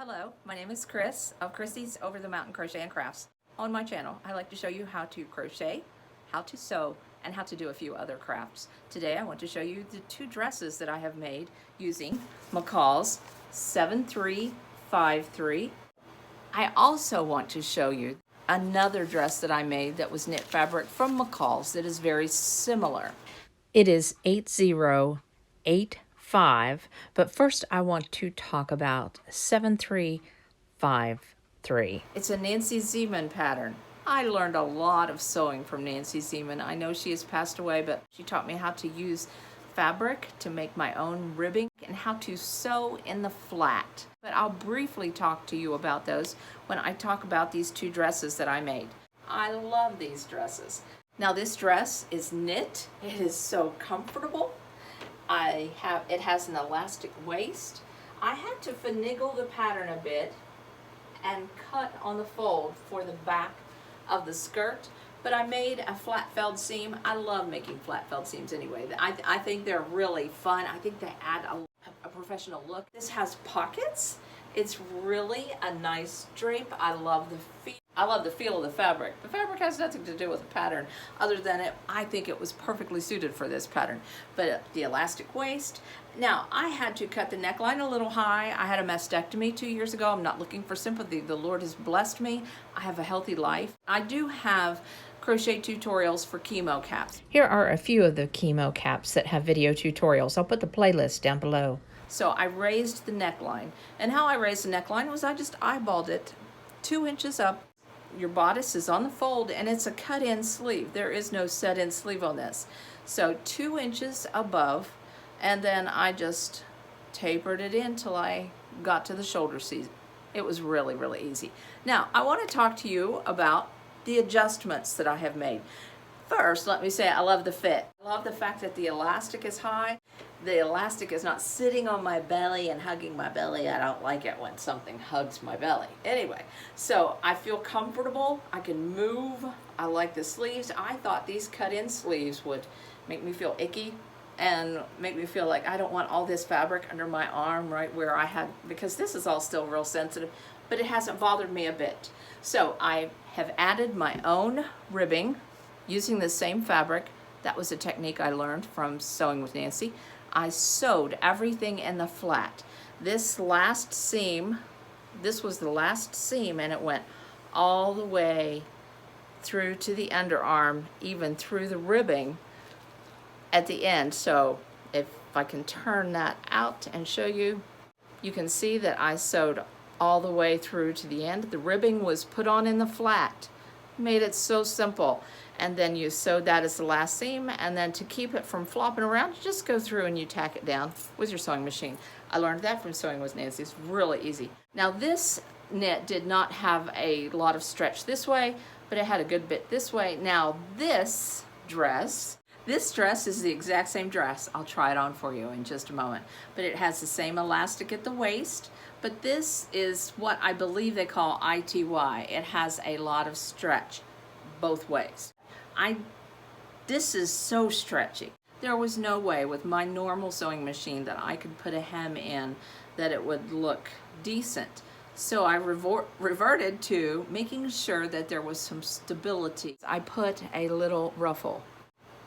Hello, my name is Chris of Chrissy's Over the Mountain Crochet and Crafts. On my channel, I like to show you how to crochet, how to sew, and how to do a few other crafts. Today I want to show you the two dresses that I have made using McCalls 7353. I also want to show you another dress that I made that was knit fabric from McCalls that is very similar. It is 8085, but first I want to talk about 7353. It's a Nancy Zeman pattern. I learned a lot of sewing from Nancy Zeman. I know she has passed away, but she taught me how to use fabric to make my own ribbing and how to sew in the flat. But I'll briefly talk to you about those when I talk about these two dresses that I made. I love these dresses. Now this dress is knit. It is so comfortable. It has an elastic waist. I had to finagle the pattern a bit and cut on the fold for the back of the skirt, but I made a flat felled seam. I love making flat felled seams anyway. I think they're really fun. I think they add a professional look. This has pockets. It's really a nice drape. I love the feel. I love the feel of the fabric. The fabric has nothing to do with the pattern other than I think it was perfectly suited for this pattern. But the elastic waist. Now, I had to cut the neckline a little high. I had a mastectomy 2 years ago. I'm not looking for sympathy. The Lord has blessed me. I have a healthy life. I do have crochet tutorials for chemo caps. Here are a few of the chemo caps that have video tutorials. I'll put the playlist down below. So I raised the neckline, and how I raised the neckline was I just eyeballed it 2 inches up. Your bodice is on the fold, and it's a cut-in sleeve. There is no set-in sleeve on this. So 2 inches above, and then I just tapered it in till I got to the shoulder seam. It was really, really easy. Now, I want to talk to you about the adjustments that I have made. First, let me say I love the fit. I love the fact that the elastic is high. The elastic is not sitting on my belly and hugging my belly. I don't like it when something hugs my belly. Anyway, so I feel comfortable. I can move. I like the sleeves. I thought these cut-in sleeves would make me feel icky and make me feel like I don't want all this fabric under my arm right where I had, because this is all still real sensitive, but it hasn't bothered me a bit. So I have added my own ribbing using the same fabric. That was a technique I learned from Sewing with Nancy. I sewed everything in the flat. This last seam, this was the last seam, and it went all the way through to the underarm, even through the ribbing at the end. So if I can turn that out and show you, you can see that I sewed all the way through to the end. The ribbing was put on in the flat. Made it so simple. And then you sewed that as the last seam, and then to keep it from flopping around, you just go through and you tack it down with your sewing machine. I learned that from Sewing with Nancy. It's really easy. Now this knit did not have a lot of stretch this way, but it had a good bit this way. Now this dress is the exact same dress. I'll try it on for you in just a moment. But it has the same elastic at the waist, but this is what I believe they call ITY. It has a lot of stretch both ways. This is so stretchy. There was no way with my normal sewing machine that I could put a hem in that it would look decent. So I reverted to making sure that there was some stability. I put a little ruffle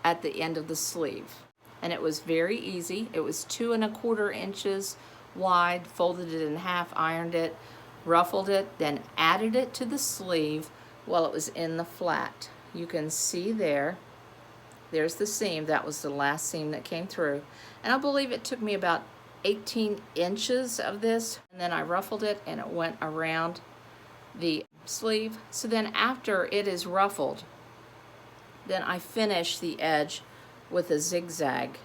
at the end of the sleeve, and it was very easy. It was 2 1/4 inches wide, folded it in half, ironed it, ruffled it, then added it to the sleeve while it was in the flat. You can see there's the seam. That was the last seam that came through. And I believe it took me about 18 inches of this. And then I ruffled it and it went around the sleeve. So then after it is ruffled, then I finish the edge with a zigzag.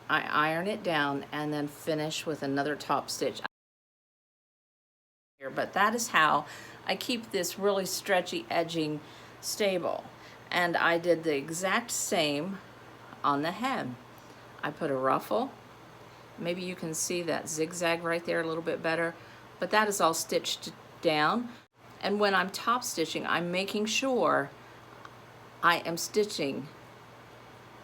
I iron it down and then finish with another top stitch. But that is how I keep this really stretchy edging stable. And I did the exact same on the hem. I put a ruffle. Maybe you can see that zigzag right there a little bit better, but that is all stitched down. And when I'm top stitching, I'm making sure I am stitching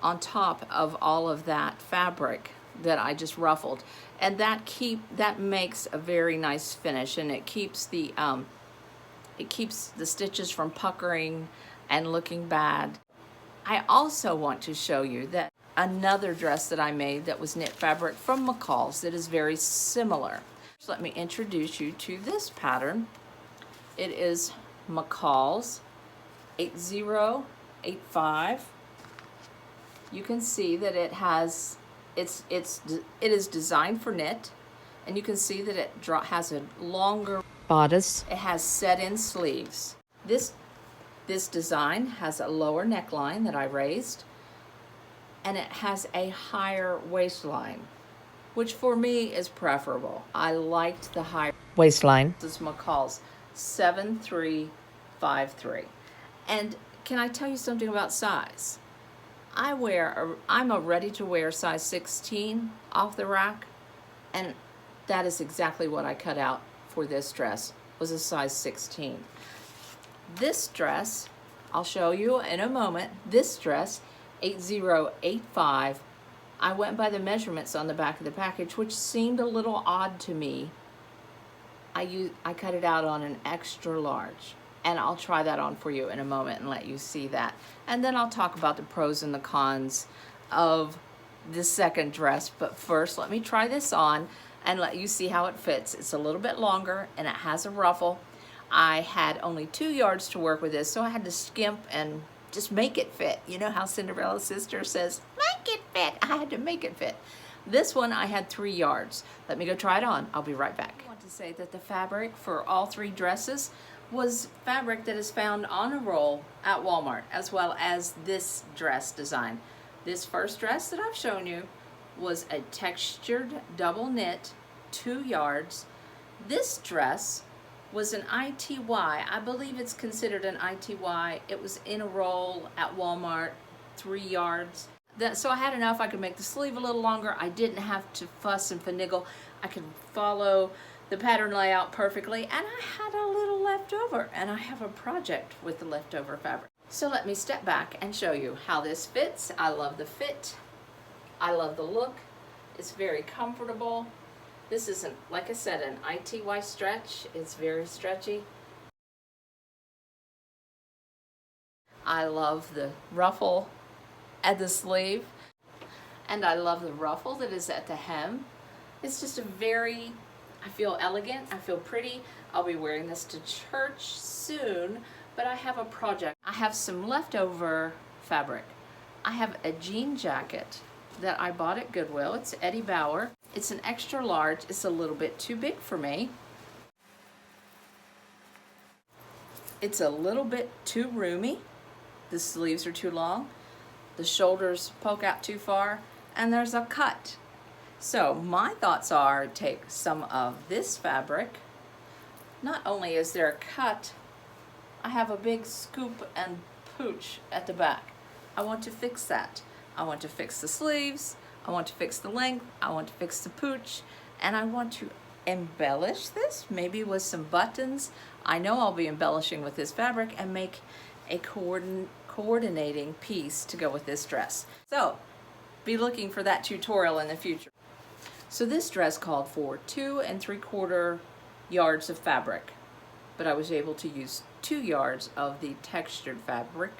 on top of all of that fabric that I just ruffled, and that makes a very nice finish, and it keeps the stitches from puckering and looking bad. I also want to show you that another dress that I made that was knit fabric from McCalls that is very similar. So let me introduce you to this pattern. It is McCalls 8085. You can see that it is designed for knit, and you can see that it has a longer bodice. It has set-in sleeves. This design has a lower neckline that I raised, and it has a higher waistline, which for me is preferable. I liked the higher waistline. This is McCalls 7353. And can I tell you something about size? I'm a ready-to-wear size 16 off the rack, and that is exactly what I cut out for this dress, was a size 16. This dress, I'll show you in a moment, this dress, 8085, I went by the measurements on the back of the package, which seemed a little odd to me. I cut it out on an extra large, and I'll try that on for you in a moment and let you see that. And then I'll talk about the pros and the cons of the second dress. But first, let me try this on and let you see how it fits. It's a little bit longer, and it has a ruffle. I had only 2 yards to work with this, so I had to skimp and just make it fit. You know how Cinderella's sister says, make it fit. I had to make it fit. This one, I had 3 yards. Let me go try it on. I'll be right back. I want to say that the fabric for all 3 dresses was fabric that is found on a roll at Walmart, as well as this dress design. This first dress that I've shown you was a textured double knit, 2 yards. This dress was an ITY. I believe it's considered an ITY. It was in a roll at Walmart, 3 yards. So I had enough. I could make the sleeve a little longer. I didn't have to fuss and finagle. I could follow the pattern layout perfectly, and I had a little left over, and I have a project with the leftover fabric. So let me step back and show you how this fits. I love the fit. I love the look. It's very comfortable. This isn't, like I said, an ITY stretch. It's very stretchy. I love the ruffle at the sleeve, and I love the ruffle that is at the hem. It's just a very, I feel elegant, I feel pretty. I'll be wearing this to church soon, but I have a project. I have some leftover fabric. I have a jean jacket that I bought at Goodwill. It's Eddie Bauer. It's an extra large. It's a little bit too big for me. It's a little bit too roomy. The sleeves are too long. The shoulders poke out too far, and there's a cut. So my thoughts are, take some of this fabric. Not only is there a cut, I have a big scoop and pooch at the back. I want to fix that. I want to fix the sleeves, I want to fix the length, I want to fix the pooch, and I want to embellish this, maybe with some buttons. I know I'll be embellishing with this fabric and make a coordinating piece to go with this dress. So be looking for that tutorial in the future. So this dress called for 2 3/4 yards of fabric, but I was able to use 2 yards of the textured fabric.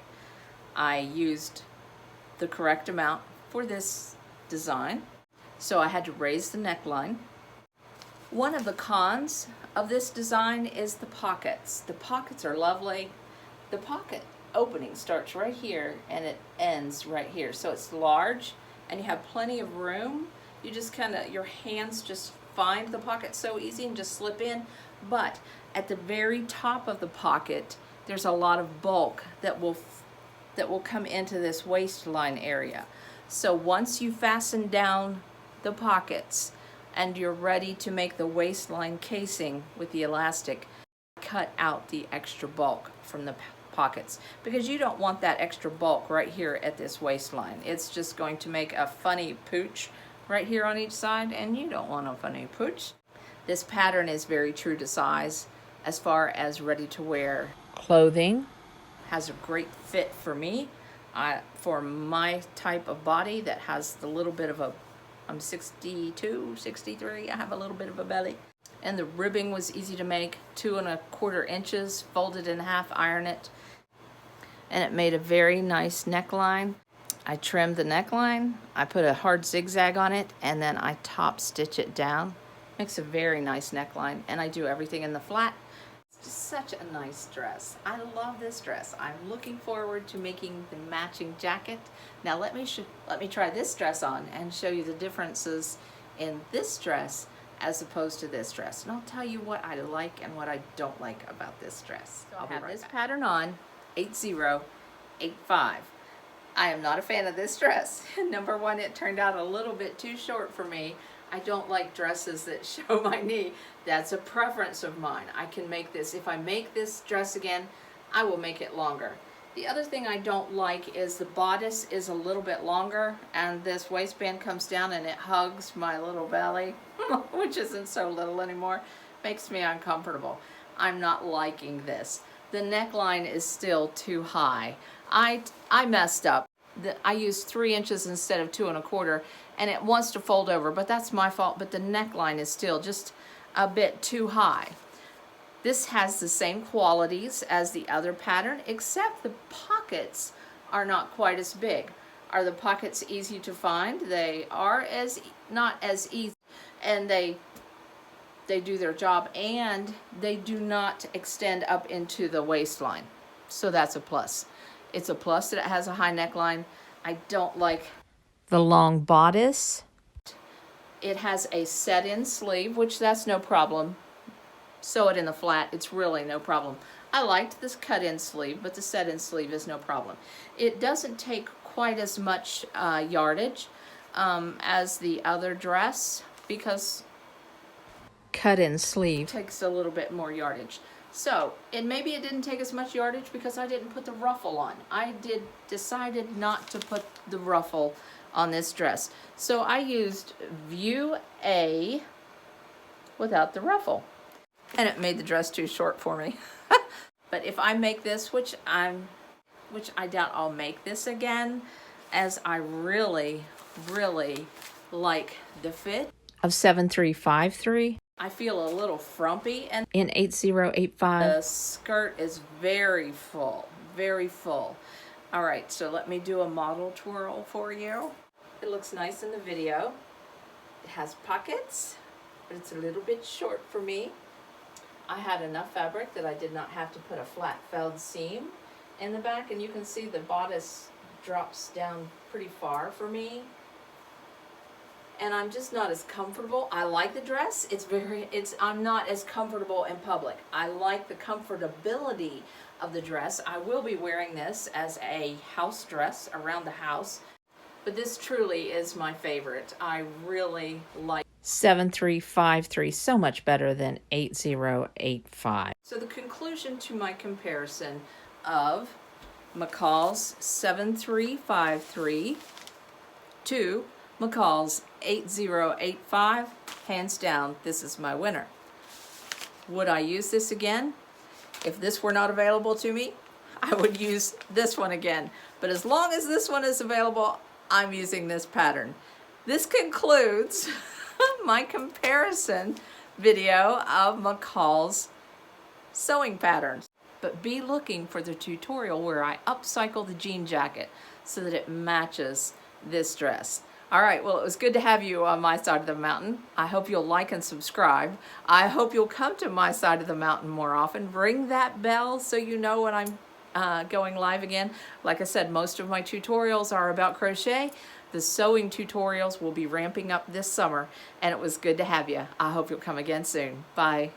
I used the correct amount for this design, so I had to raise the neckline. One of the cons of this design is the pockets. The pockets are lovely. The pocket opening starts right here and it ends right here, so it's large and you have plenty of room. You just kind of, your hands just find the pocket so easy and just slip in. But at the very top of the pocket, there's a lot of bulk that will come into this waistline area. So once you fasten down the pockets and you're ready to make the waistline casing with the elastic, cut out the extra bulk from the pockets, because you don't want that extra bulk right here at this waistline. It's just going to make a funny pooch right here on each side, and you don't want a funny pooch. This pattern is very true to size as far as ready-to-wear clothing. Has a great fit for me, for my type of body that has the little bit of a I'm 62, 63. I have a little bit of a belly. And the ribbing was easy to make, 2¼ inches, folded in half, iron it. And it made a very nice neckline. I trimmed the neckline, I put a hard zigzag on it, and then I top stitch it down. Makes a very nice neckline, and I do everything in the flat. It's just such a nice dress. I love this dress. I'm looking forward to making the matching jacket. Now let me try this dress on and show you the differences in this dress as opposed to this dress. And I'll tell you what I like and what I don't like about this dress. So I'll have this pattern on, 8085. I am not a fan of this dress. Number one, it turned out a little bit too short for me. I don't like dresses that show my knee. That's a preference of mine. I can make this, if I make this dress again, I will make it longer. The other thing I don't like is the bodice is a little bit longer and this waistband comes down and it hugs my little belly, which isn't so little anymore. Makes me uncomfortable. I'm not liking this. The neckline is still too high. I messed up. I used 3 inches instead of 2¼ and it wants to fold over, but that's my fault. But the neckline is still just a bit too high. This has the same qualities as the other pattern, except the pockets are not quite as big. Are the pockets easy to find? They are not as easy, and they do their job, and they do not extend up into the waistline. So that's a plus. It's a plus that it has a high neckline. I don't like the long bodice. It has a set-in sleeve, which that's no problem. Sew it in the flat, it's really no problem. I liked this cut-in sleeve, but the set-in sleeve is no problem. It doesn't take quite as much yardage as the other dress, because cut-in sleeve takes a little bit more yardage. So, and maybe it didn't take as much yardage because I didn't put the ruffle on. I decided not to put the ruffle on this dress. So I used view A without the ruffle. And it made the dress too short for me. But if I make this, which I doubt I'll make this again, as I really, really like the fit of 7353. I feel a little frumpy, and in 8085 the skirt is very full, very full. All right, so let me do a model twirl for you. It looks nice in the video. It has pockets, but it's a little bit short for me. I had enough fabric that I did not have to put a flat felled seam in the back, and you can see the bodice drops down pretty far for me. And I'm just not as comfortable. I like the dress. I'm not as comfortable in public. I like the comfortability of the dress. I will be wearing this as a house dress around the house, but this truly is my favorite. I really like 7353 so much better than 8085. So the conclusion to my comparison of McCalls 7353 to McCalls 8085, hands down, this is my winner. Would I use this again? If this were not available to me, I would use this one again. But as long as this one is available, I'm using this pattern. This concludes my comparison video of McCalls sewing patterns. But be looking for the tutorial where I upcycle the jean jacket so that it matches this dress. All right, well, it was good to have you on my side of the mountain. I hope you'll like and subscribe. I hope you'll come to my side of the mountain more often. Ring that bell so you know when I'm going live again. Like I said, most of my tutorials are about crochet. The sewing tutorials will be ramping up this summer, and it was good to have you. I hope you'll come again soon. Bye.